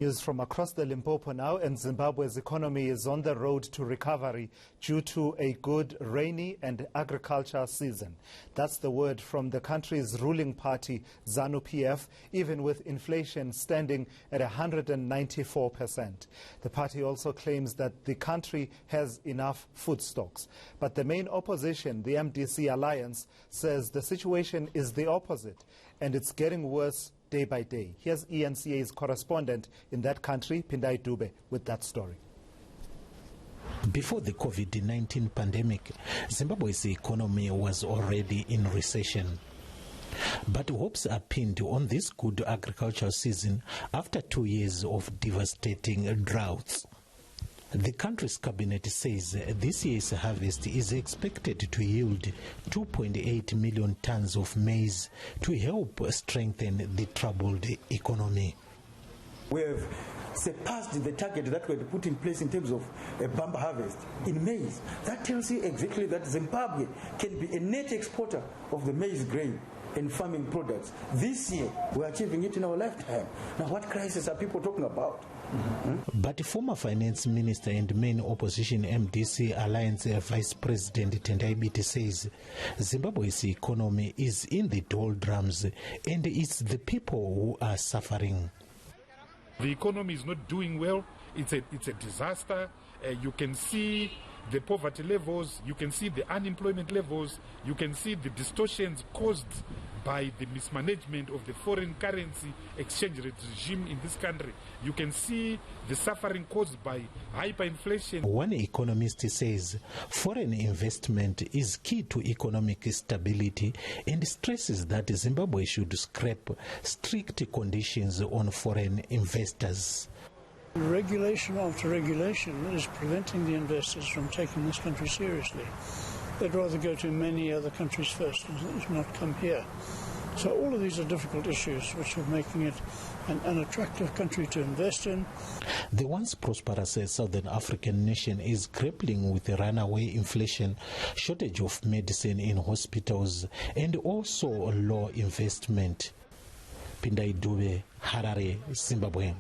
News from across the Limpopo now, and Zimbabwe's economy is on the road to recovery due to a good rainy and agricultural season. That's the word from the country's ruling party, Zanu-PF, even with inflation standing at 194%. The party also claims that the country has enough food stocks. But the main opposition, the MDC Alliance, says the situation is the opposite and it's getting worse day by day. Here's ENCA's correspondent in that country, Pindai Dube, with that story. Before the COVID-19 pandemic, Zimbabwe's economy was already in recession. But hopes are pinned on this good agricultural season after 2 years of devastating droughts. The country's cabinet says this year's harvest is expected to yield 2.8 million tons of maize to help strengthen the troubled economy. We have surpassed the target that we had put in place in terms of a bumper harvest in maize. That tells you exactly that Zimbabwe can be a net exporter of the maize grain and farming products. This year, we're achieving it in our lifetime. Now, what crisis are people talking about? But former finance minister and main opposition MDC Alliance Vice President Tendai Biti says Zimbabwe's economy is in the doldrums and it's the people who are suffering. The economy is not doing well. It's a disaster. You can see the poverty levels, you can see the unemployment levels, you can see the distortions caused by the mismanagement of the foreign currency exchange rate regime in this country. You can see the suffering caused by hyperinflation. One economist says foreign investment is key to economic stability and stresses that Zimbabwe should scrap strict conditions on foreign investors. Regulation after regulation is preventing the investors from taking this country seriously. They'd rather go to many other countries first and not come here. So all of these are difficult issues which are making it an attractive country to invest in. The once prosperous Southern African nation is grappling with runaway inflation, shortage of medicine in hospitals, and also low investment. Pindai Dube, Harare, Zimbabwe.